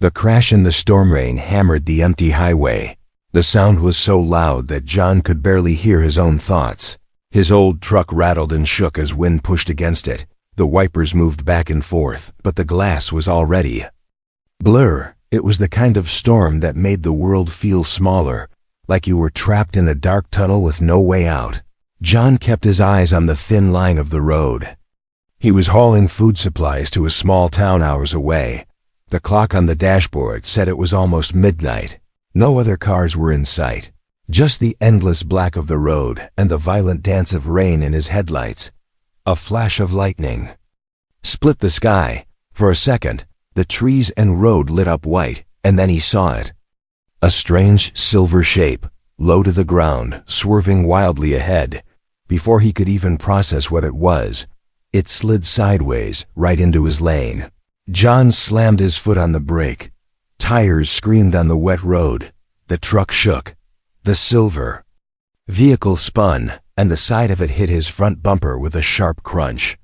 The crash and the storm rain hammered the empty highway. The sound was so loud that John could barely hear his own thoughts. His old truck rattled and shook as wind pushed against it. The wipers moved back and forth, but the glass was already blur. It was the kind of storm that made the world feel smaller, like you were trapped in a dark tunnel with no way out. John kept his eyes on the thin line of the road. He was hauling food supplies to a small town hours away. The clock on the dashboard said it was almost midnight. No other cars were in sight. Just the endless black of the road and the violent dance of rain in his headlights. A flash of lightning split the sky. For a second, the trees and road lit up white, and then he saw it. A strange silver shape, low to the ground, swerving wildly ahead. Before he could even process what it was, it slid sideways right into his lane. John slammed his foot on the brake. Tires screamed on the wet road. The truck shook. The silver vehicle spun, and the side of it hit his front bumper with a sharp crunch.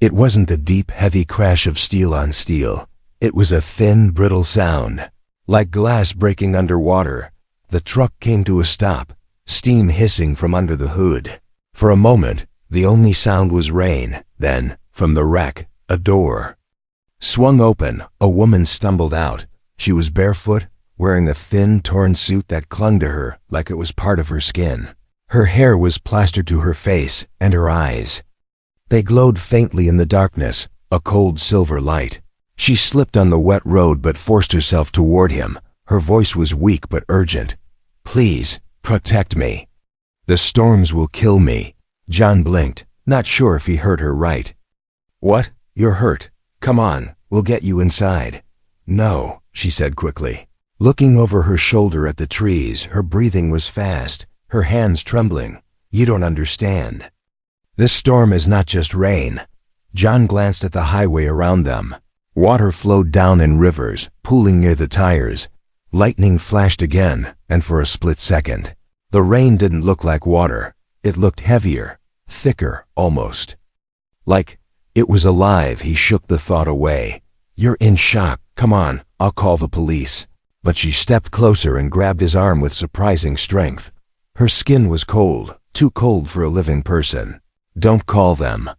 It wasn't the deep, heavy crash of steel on steel. It was a thin, brittle sound, like glass breaking underwater. The truck came to a stop, steam hissing from under the hood. For a moment, the only sound was rain. Then, from the wreck, a door swung open. A woman stumbled out. She was barefoot, wearing a thin, torn suit that clung to her like it was part of her skin. Her hair was plastered to her face, and her eyes. They glowed faintly in the darkness, a cold silver light. She slipped on the wet road but forced herself toward him. Her voice was weak but urgent. "Please, protect me. The storms will kill me." John blinked, not sure if he heard her right. "What? You're hurt. Come on, we'll get you inside." "No," she said quickly. Looking over her shoulder at the trees, her breathing was fast, her hands trembling. "You don't understand. This storm is not just rain." John glanced at the highway around them. Water flowed down in rivers, pooling near the tires. Lightning flashed again, and for a split second. The rain didn't look like water. It looked heavier, thicker almost. Like it was alive. He shook the thought away. "You're in shock. Come on, I'll call the police." But she stepped closer and grabbed his arm with surprising strength. Her skin was cold, too cold for a living person. "Don't call them.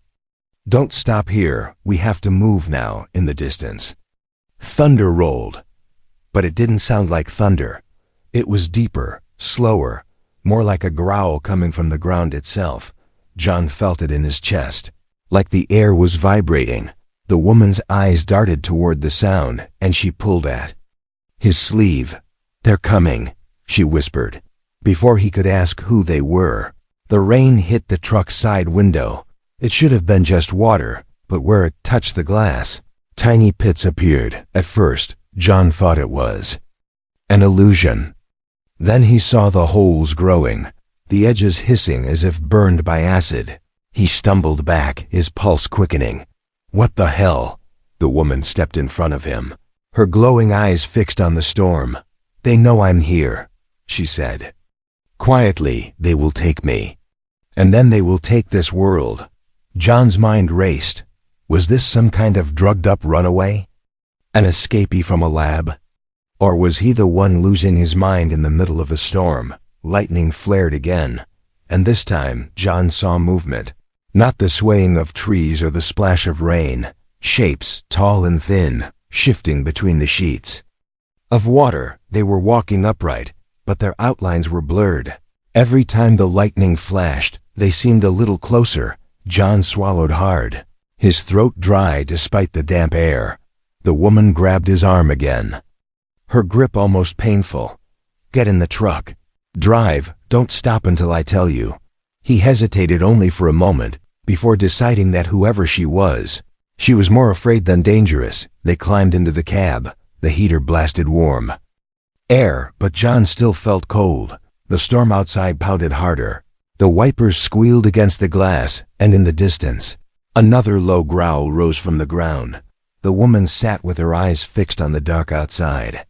Don't stop here. We have to move now." In the distance, thunder rolled. But it didn't sound like thunder. It was deeper, slower, more like a growl coming from the ground itself. John felt it in his chest, like the air was vibrating. The woman's eyes darted toward the sound, and she pulled at his sleeve. "They're coming," she whispered. Before he could ask who they were, the rain hit the truck's side window. It should have been just water, but where it touched the glass, tiny pits appeared. At first, John thought it was an illusion. Then he saw the holes growing, the edges hissing as if burned by acid. He stumbled back, his pulse quickening. "What the hell?" The woman stepped in front of him, her glowing eyes fixed on the storm. "They know I'm here," she said. "Quietly, they will take me. And then they will take this world." John's mind raced. Was this some kind of drugged-up runaway? An escapee from a lab? Or was he the one losing his mind in the middle of a storm? Lightning flared again, and this time John saw movement. Not the swaying of trees or the splash of rain. Shapes, tall and thin, shifting between the sheets of water. They were walking upright, but their outlines were blurred. Every time the lightning flashed, they seemed a little closer. John swallowed hard, his throat dry despite the damp air. The woman grabbed his arm again, her grip almost painful. "Get in the truck. Drive, don't stop until I tell you." He hesitated only for a moment, before deciding that whoever she was more afraid than dangerous. They climbed into the cab. The heater blasted warm air, but John still felt cold. The storm outside pounded harder. The wipers squealed against the glass, and in the distance, another low growl rose from the ground. The woman sat with her eyes fixed on the dark outside.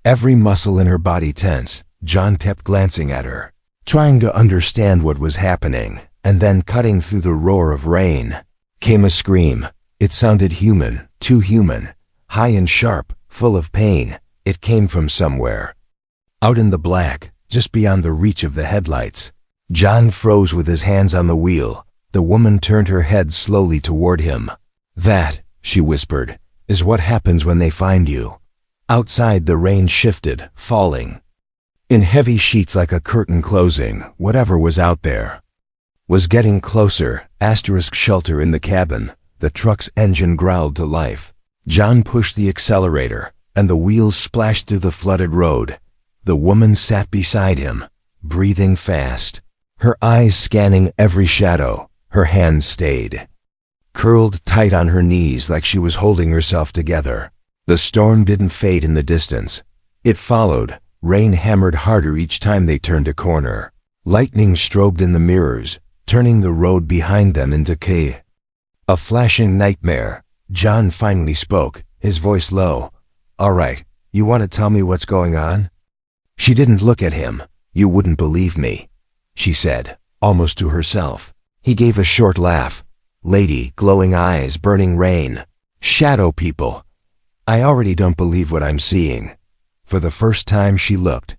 Every muscle in her body tense. John kept glancing at her, trying to understand what was happening, and then cutting through the roar of rain came a scream. It sounded human, too human, high and sharp, full of pain. It came from somewhere. Out in the black, just beyond the reach of the headlights. John froze with his hands on the wheel. The woman turned her head slowly toward him. "That," she whispered, "is what happens when they find you." Outside, the rain shifted, falling. In heavy sheets like a curtain closing, whatever was out there was getting closer. Shelter in the cabin. The truck's engine growled to life. John pushed the accelerator, and the wheels splashed through the flooded road. The woman sat beside him, breathing fast, her eyes scanning every shadow. Her hands stayed, curled tight on her knees like she was holding herself together. The storm didn't fade in the distance. It followed. Rain hammered harder each time they turned a corner. Lightning strobed in the mirrors, turning the road behind them into chaos. A flashing nightmare. John finally spoke, his voice low. "All right, you want to tell me what's going on?" She didn't look at him. "You wouldn't believe me," she said, almost to herself. He gave a short laugh. "Lady, glowing eyes, burning rain. Shadow people. I already don't believe what I'm seeing." For the first time she looked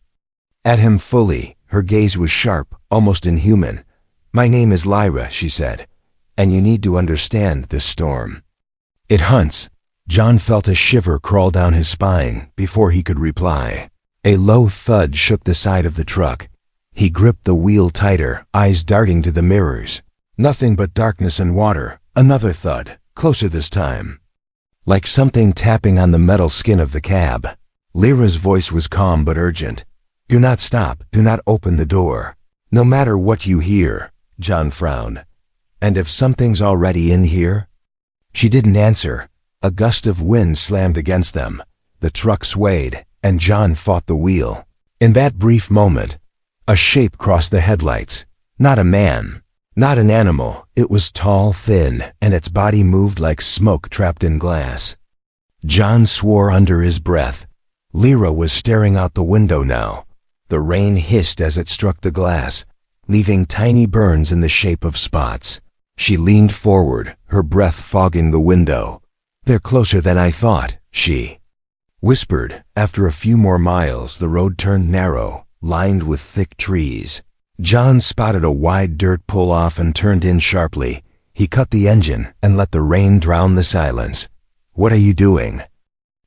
at him fully. Her gaze was sharp, almost inhuman. "My name is Lyra," she said, "and you need to understand this storm. It hunts." John felt a shiver crawl down his spine before he could reply. A low thud shook the side of the truck. He gripped the wheel tighter, eyes darting to the mirrors. Nothing but darkness and water. Another thud, closer this time, like something tapping on the metal skin of the cab. Lyra's voice was calm but urgent. "Do not stop. Do not open the door. No matter what you hear." John frowned. "And if something's already in here?" She didn't answer. A gust of wind slammed against them. The truck swayed, and John fought the wheel. In that brief moment, a shape crossed the headlights. Not a man, not an animal. It was tall, thin, and its body moved like smoke trapped in glass. John swore under his breath. Lyra was staring out the window now. The rain hissed as it struck the glass, leaving tiny burns in the shape of spots. She leaned forward, her breath fogging the window. "They're closer than I thought," she whispered. After a few more miles, the road turned narrow, lined with thick trees. John spotted a wide dirt pull-off and turned in sharply. He cut the engine and let the rain drown the silence. "What are you doing?"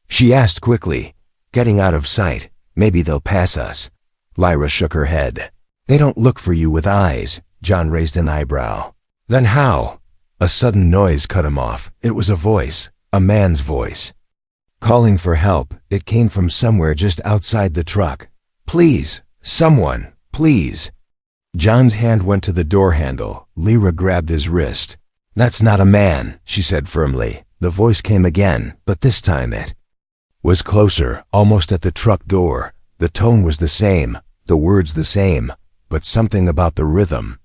she asked quickly. "Getting out of sight. Maybe they'll pass us." Lyra shook her head. "They don't look for you with eyes." John raised an eyebrow. "Then how?" A sudden noise cut him off. It was a voice, a man's voice, calling for help. It came from somewhere just outside the truck. "Please, someone, please." John's hand went to the door handle. Lyra grabbed his wrist. "That's not a man," she said firmly. The voice came again, but this time it was closer, almost at the truck door. The tone was the same, the words the same, but something about the rhythm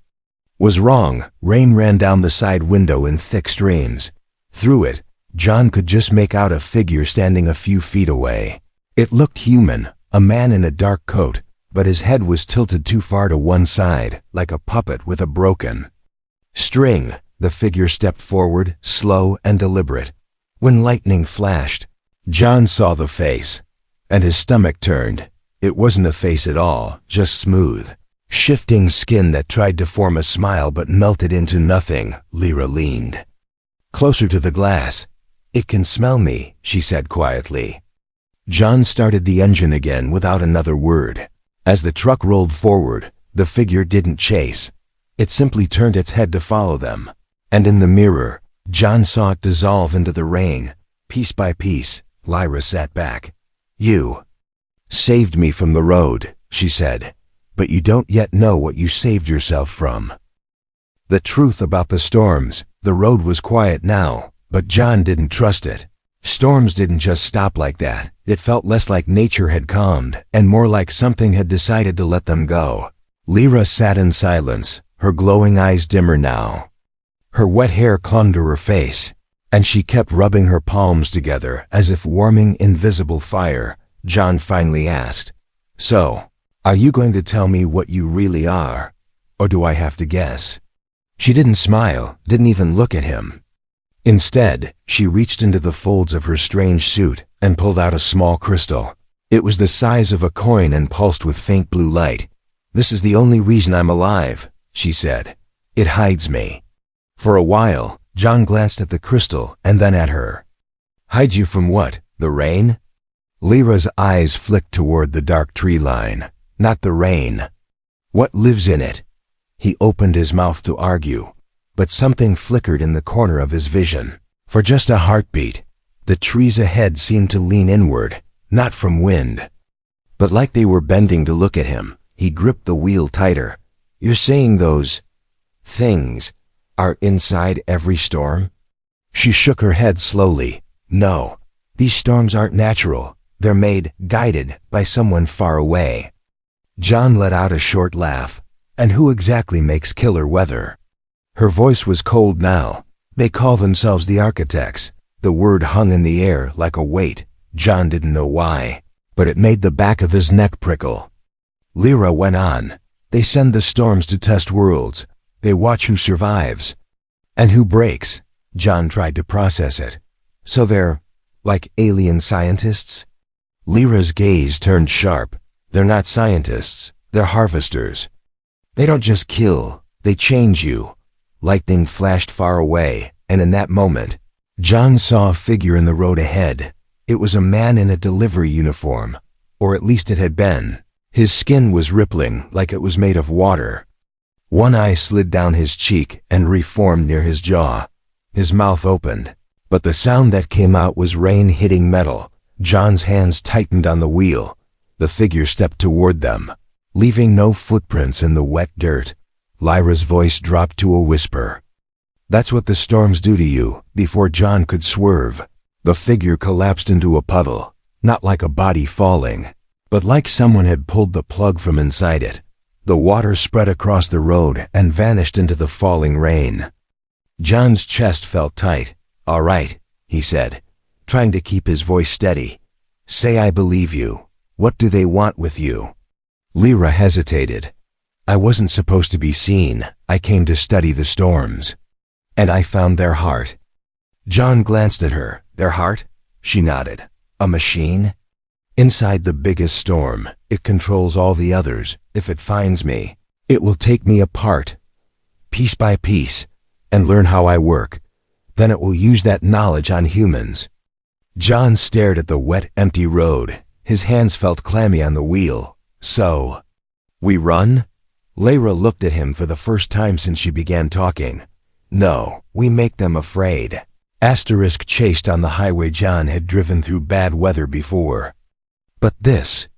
was wrong. Rain ran down the side window in thick streams. Through it, John could just make out a figure standing a few feet away. It looked human, a man in a dark coat, but his head was tilted too far to one side, like a puppet with a broken string. The figure stepped forward, slow and deliberate. When lightning flashed, John saw the face, and his stomach turned. It wasn't a face at all, just smooth, shifting skin that tried to form a smile but melted into nothing. Lyra leaned closer to the glass. "It can smell me," she said quietly. John started the engine again without another word. As the truck rolled forward, the figure didn't chase. It simply turned its head to follow them. And in the mirror, John saw it dissolve into the rain. Piece by piece, Lyra sat back. "You saved me from the road," she said, "but you don't yet know what you saved yourself from." The truth about the storms. The road was quiet now, but John didn't trust it. Storms didn't just stop like that. It felt less like nature had calmed, and more like something had decided to let them go. Lyra sat in silence, her glowing eyes dimmer now. Her wet hair clung to her face, and she kept rubbing her palms together as if warming invisible fire. John finally asked, "So, are you going to tell me what you really are, or do I have to guess?" She didn't smile, didn't even look at him. Instead, she reached into the folds of her strange suit and pulled out a small crystal. It was the size of a coin and pulsed with faint blue light. "This is the only reason I'm alive," she said. "It hides me." For a while, John glanced at the crystal and then at her. "Hides you from what? The rain?" Lyra's eyes flicked toward the dark tree line. "Not the rain. What lives in it?" He opened his mouth to argue, but something flickered in the corner of his vision. For just a heartbeat, the trees ahead seemed to lean inward, not from wind, but like they were bending to look at him. He gripped the wheel tighter. "You're saying those things are inside every storm?" She shook her head slowly. "No, these storms aren't natural. They're made, guided by someone far away." John let out a short laugh. "And who exactly makes killer weather?" Her voice was cold now. "They call themselves the architects." The word hung in the air like a weight. John didn't know why, but it made the back of his neck prickle. Lyra went on. "They send the storms to test worlds. They watch who survives and who breaks." John tried to process it. "So they're like alien scientists?" Lyra's gaze turned sharp. "They're not scientists. They're harvesters. They don't just kill, they change you." Lightning flashed far away, and in that moment, John saw a figure in the road ahead. It was a man in a delivery uniform, or at least it had been. His skin was rippling like it was made of water. One eye slid down his cheek and reformed near his jaw. His mouth opened, but the sound that came out was rain hitting metal. John's hands tightened on the wheel. The figure stepped toward them, leaving no footprints in the wet dirt. Lyra's voice dropped to a whisper. "That's what the storms do to you." Before John could swerve, the figure collapsed into a puddle, not like a body falling, but like someone had pulled the plug from inside it. The water spread across the road and vanished into the falling rain. John's chest felt tight. "All right," he said, trying to keep his voice steady. "Say I believe you. What do they want with you?" Lyra hesitated. "I wasn't supposed to be seen. I came to study the storms. And I found their heart." John glanced at her. "Their heart?" She nodded. "A machine? Inside the biggest storm, it controls all the others. If it finds me, it will take me apart, piece by piece, and learn how I work. Then it will use that knowledge on humans." John stared at the wet, empty road. His hands felt clammy on the wheel. "So, we run?" Lyra looked at him for the first time since she began talking. "No, we make them afraid." Asterisk chased on the highway John had driven through bad weather before. But this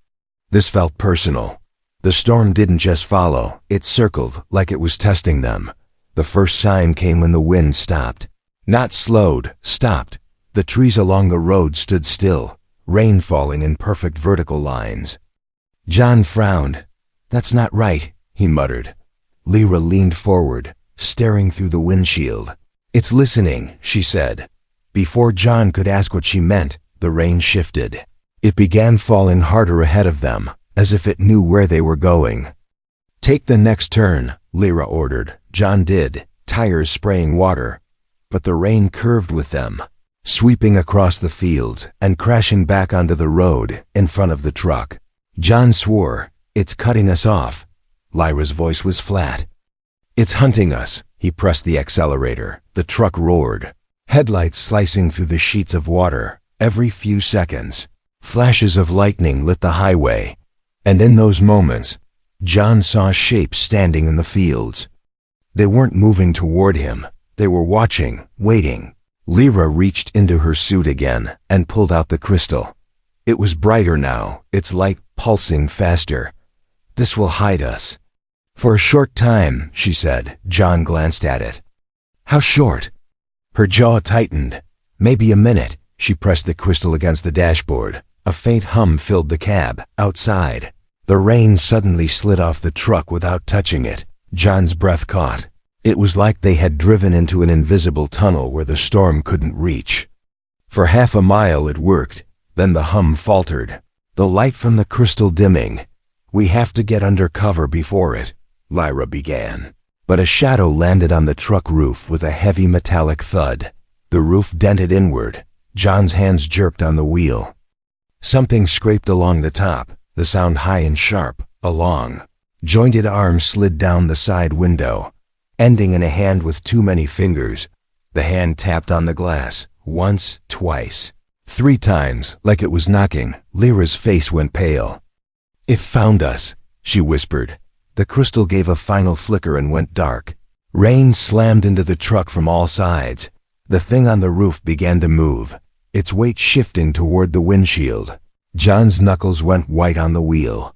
felt personal. The storm didn't just follow, it circled like it was testing them. The first sign came when the wind stopped. Not slowed, stopped. The trees along the road stood still, rain falling in perfect vertical lines. John frowned. "That's not right," he muttered. Lyra leaned forward, staring through the windshield. "It's listening," she said. Before John could ask what she meant, the rain shifted. It began falling harder ahead of them, as if it knew where they were going. "Take the next turn," Lyra ordered. John did, tires spraying water. But the rain curved with them, sweeping across the fields and crashing back onto the road in front of the truck. John swore. "It's cutting us off." Lyra's voice was flat. "It's hunting us." He pressed the accelerator. The truck roared, headlights slicing through the sheets of water. Every few seconds, flashes of lightning lit the highway, and in those moments, John saw shapes standing in the fields. They weren't moving toward him. They were watching, waiting. Lyra reached into her suit again and pulled out the crystal. It was brighter now, its light pulsing faster. "This will hide us." "For a short time," she said. John glanced at it. "How short?" Her jaw tightened. "Maybe a minute." She pressed the crystal against the dashboard. A faint hum filled the cab. Outside, the rain suddenly slid off the truck without touching it. John's breath caught. It was like they had driven into an invisible tunnel where the storm couldn't reach. For half a mile it worked. Then the hum faltered, the light from the crystal dimming. "We have to get under cover before it," Lyra began. But a shadow landed on the truck roof with a heavy metallic thud. The roof dented inward. John's hands jerked on the wheel. Something scraped along the top, the sound high and sharp. A long, jointed arm slid down the side window, ending in a hand with too many fingers. The hand tapped on the glass, once, twice, 3 times, like it was knocking. Lyra's face went pale. "It found us," she whispered. The crystal gave a final flicker and went dark. Rain slammed into the truck from all sides. The thing on the roof began to move, its weight shifting toward the windshield. John's knuckles went white on the wheel.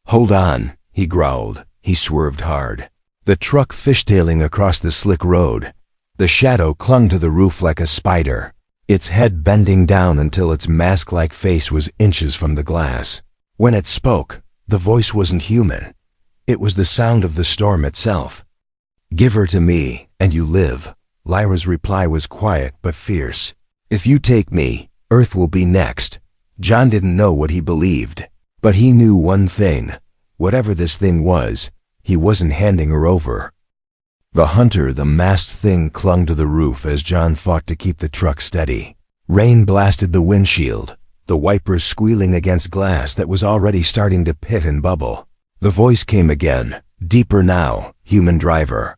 "Hold on," he growled. He swerved hard. The truck fishtailing across the slick road. The shadow clung to the roof like a spider, its head bending down until its mask-like face was inches from the glass. When it spoke, the voice wasn't human. It was the sound of the storm itself. "Give her to me, and you live." Lyra's reply was quiet but fierce. "If you take me, Earth will be next." John didn't know what he believed, but he knew one thing. Whatever this thing was, he wasn't handing her over. The hunter, the masked thing, clung to the roof as John fought to keep the truck steady. Rain blasted the windshield, the wipers squealing against glass that was already starting to pit and bubble. The voice came again, deeper now. "Human driver,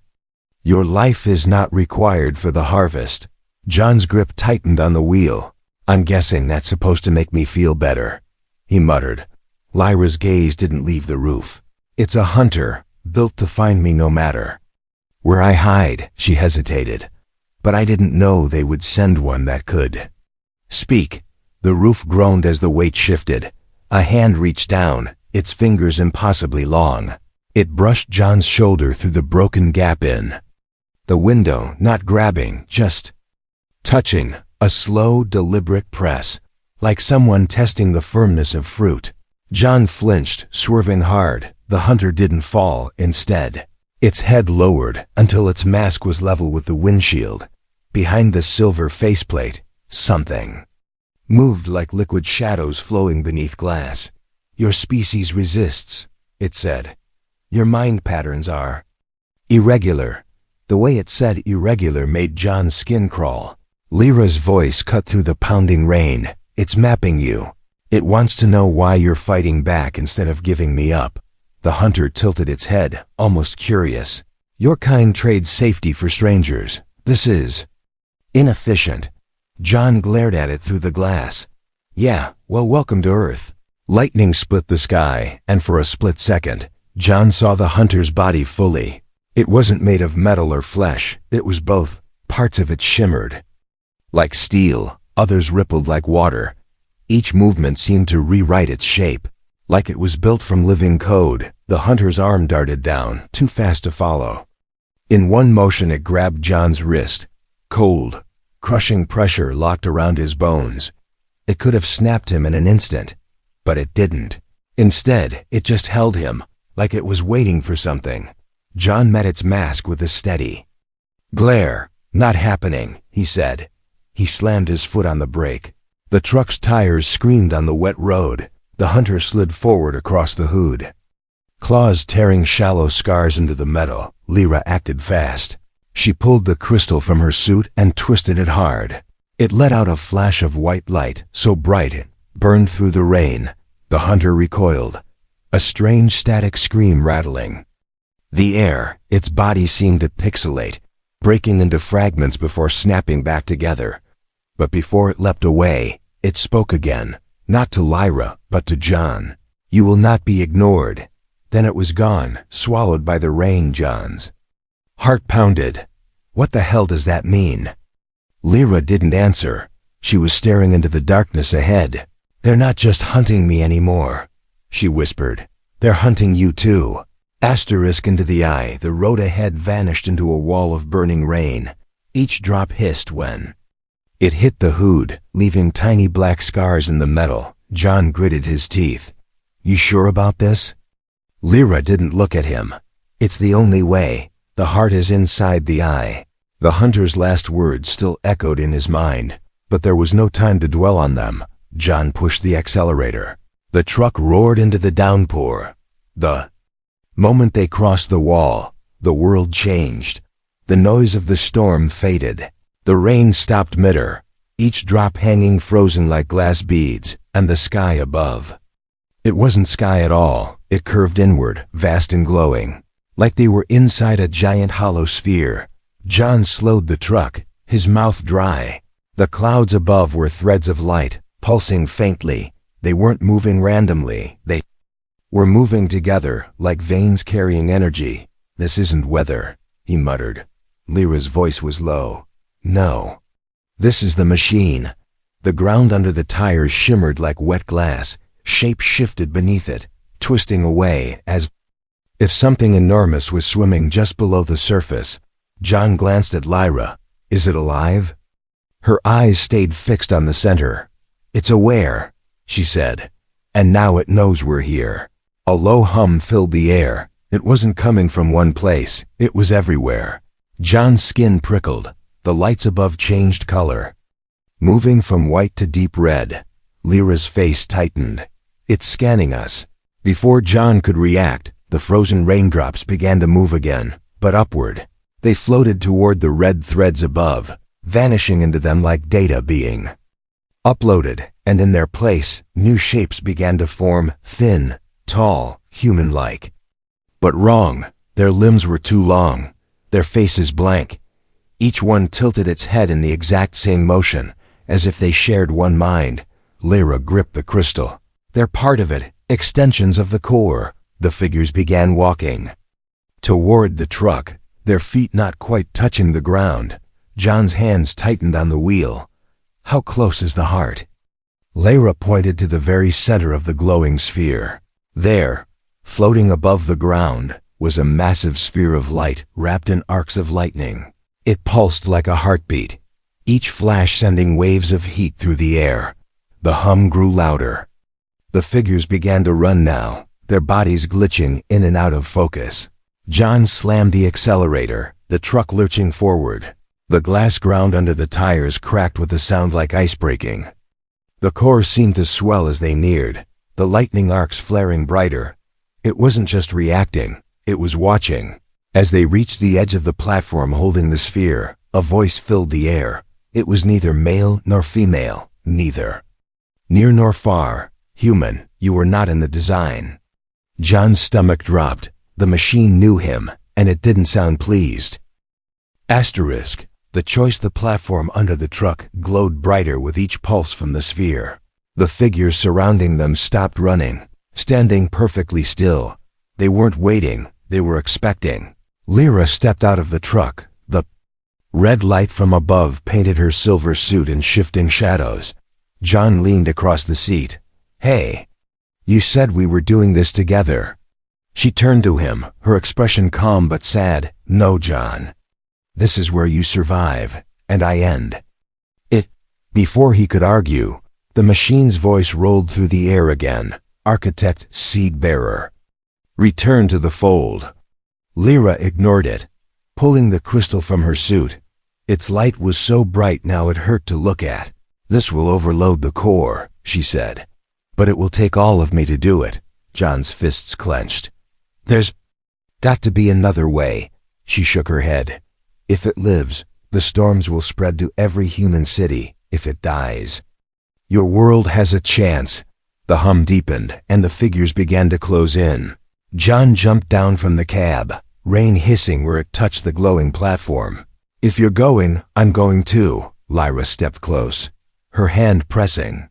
your life is not required for the harvest." John's grip tightened on the wheel. "I'm guessing that's supposed to make me feel better," he muttered. Lyra's gaze didn't leave the roof. "It's a hunter, built to find me no matter where I hide." She hesitated. "But I didn't know they would send one that could speak." The roof groaned as the weight shifted. A hand reached down, its fingers impossibly long. It brushed John's shoulder through the broken gap in the window, not grabbing, just touching. A slow, deliberate press, like someone testing the firmness of fruit. John flinched, swerving hard. The hunter didn't fall. Instead, its head lowered until its mask was level with the windshield. Behind the silver faceplate, something moved like liquid shadows flowing beneath glass. "Your species resists," it said. "Your mind patterns are irregular." The way it said irregular made John's skin crawl. Lyra's voice cut through the pounding rain. "It's mapping you. It wants to know why you're fighting back instead of giving me up." The hunter tilted its head, almost curious. "Your kind trades safety for strangers. This is inefficient." John glared at it through the glass. "Yeah, well, welcome to Earth." Lightning split the sky, and for a split second, John saw the hunter's body fully. It wasn't made of metal or flesh. It was both. Parts of it shimmered like steel, others rippled like water. Each movement seemed to rewrite its shape, like it was built from living code. The hunter's arm darted down, too fast to follow. In one motion it grabbed John's wrist. Cold, crushing pressure locked around his bones. It could have snapped him in an instant, but it didn't. Instead, it just held him, like it was waiting for something. John met its mask with a steady glare. "Not happening," he said. He slammed his foot on the brake. The truck's tires screamed on the wet road. The hunter slid forward across the hood, claws tearing shallow scars into the metal. Lyra acted fast. She pulled the crystal from her suit and twisted it hard. It let out a flash of white light, so bright it burned through the rain. The hunter recoiled, a strange static scream rattling the air. Its body seemed to pixelate, breaking into fragments before snapping back together. But before it leapt away, it spoke again, not to Lyra, but to John. "You will not be ignored." Then it was gone, swallowed by the rain. John's heart pounded. What the hell does that mean? Lyra didn't answer. She was staring into the darkness ahead. "They're not just hunting me anymore," she whispered. "They're hunting you too." Asterisk into the eye, the road ahead vanished into a wall of burning rain. Each drop hissed when it hit the hood, leaving tiny black scars in the metal. John gritted his teeth. "You sure about this?" Lyra didn't look at him. "It's the only way. The heart is inside the eye." The hunter's last words still echoed in his mind, but there was no time to dwell on them. John pushed the accelerator. The truck roared into the downpour. The moment they crossed the wall, the world changed. The noise of the storm faded. The rain stopped mid-air, each drop hanging frozen like glass beads, and the sky above. It wasn't sky at all. It curved inward, vast and glowing, like they were inside a giant hollow sphere. John slowed the truck, his mouth dry. The clouds above were threads of light, pulsing faintly. They weren't moving randomly. They were moving together, like veins carrying energy. "This isn't weather," he muttered. Lyra's voice was low. "No. This is the machine." The ground under the tires shimmered like wet glass. Shape shifted beneath it, twisting away as if something enormous was swimming just below the surface. John glanced at Lyra. "Is it alive?" Her eyes stayed fixed on the center. "It's aware," she said, "and now it knows we're here." A low hum filled the air. It wasn't coming from one place. It was everywhere. John's skin prickled. The lights above changed color, moving from white to deep red. Lyra's face tightened. "It's scanning us." Before John could react, the frozen raindrops began to move again, but upward. They floated toward the red threads above, vanishing into them like data being uploaded, and in their place, new shapes began to form, thin, tall, human-like. But wrong. Their limbs were too long, their faces blank. Each one tilted its head in the exact same motion, as if they shared one mind. Lyra gripped the crystal. "They're part of it, extensions of the core." The figures began walking toward the truck, their feet not quite touching the ground. John's hands tightened on the wheel. "How close is the heart?" Lyra pointed to the very center of the glowing sphere. There, floating above the ground, was a massive sphere of light wrapped in arcs of lightning. It pulsed like a heartbeat, each flash sending waves of heat through the air. The hum grew louder. The figures began to run now, their bodies glitching in and out of focus. John slammed the accelerator, the truck lurching forward. The glass ground under the tires cracked with a sound like ice breaking. The core seemed to swell as they neared, the lightning arcs flaring brighter. It wasn't just reacting, it was watching. As they reached the edge of the platform holding the sphere, a voice filled the air. It was neither male nor female, neither near nor far. "Human, you were not in the design." John's stomach dropped. The machine knew him, and it didn't sound pleased. Asterisk. The choice. The platform under the truck glowed brighter with each pulse from the sphere. The figures surrounding them stopped running, standing perfectly still. They weren't waiting, they were expecting. Lyra stepped out of the truck. The red light from above painted her silver suit in shifting shadows. John leaned across the seat. "Hey, you said we were doing this together." She turned to him, her expression calm but sad. "No, John. This is where you survive, and I end it." Before he could argue, the machine's voice rolled through the air again. "Architect, seed bearer. Return to the fold." Lyra ignored it, pulling the crystal from her suit. Its light was so bright now it hurt to look at. "This will overload the core," she said. "But it will take all of me to do it." John's fists clenched. "There's got to be another way." She shook her head. "If it lives, the storms will spread to every human city. If it dies, your world has a chance." The hum deepened, and the figures began to close in. John jumped down from the cab, rain hissing where it touched the glowing platform. "If you're going, I'm going too." Lyra stepped close, her hand pressing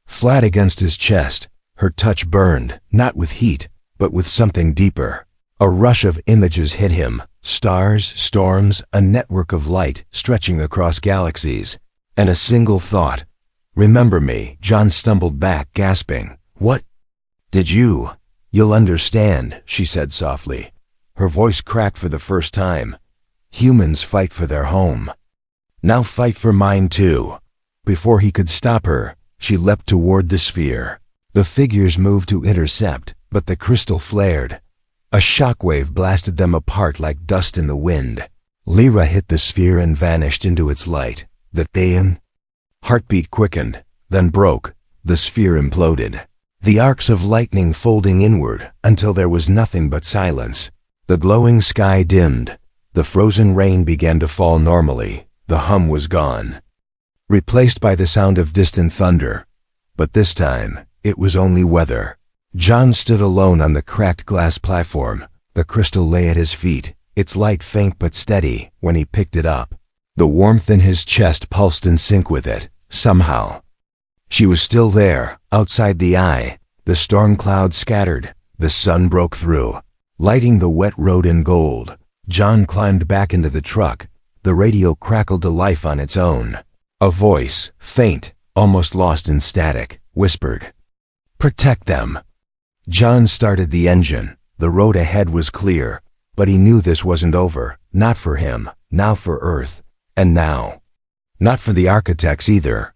flat against his chest. Her touch burned, not with heat, but with something deeper. A rush of images hit him. Stars, storms, a network of light stretching across galaxies. And a single thought. "Remember me." John stumbled back, gasping. "What did you?" "You'll understand," she said softly. Her voice cracked for the first time. "Humans fight for their home. Now fight for mine too." Before he could stop her, she leapt toward the sphere. The figures moved to intercept, but the crystal flared. A shockwave blasted them apart like dust in the wind. Lyra hit the sphere and vanished into its light. The Thean heartbeat quickened, then broke. The sphere imploded, the arcs of lightning folding inward until there was nothing but silence. The glowing sky dimmed. The frozen rain began to fall normally, The hum was gone, replaced by the sound of distant thunder. But this time, it was only weather. John stood alone on the cracked glass platform. The crystal lay at his feet, its light faint but steady when he picked it up. The warmth in his chest pulsed in sync with it, somehow. She was still there, outside the eye. The storm clouds scattered. The sun broke through, lighting the wet road in gold. John climbed back into the truck. The radio crackled to life on its own. A voice, faint, almost lost in static, whispered, "Protect them." John started the engine. The road ahead was clear, but he knew this wasn't over. Not for him, now for Earth, and now. Not for the architects either.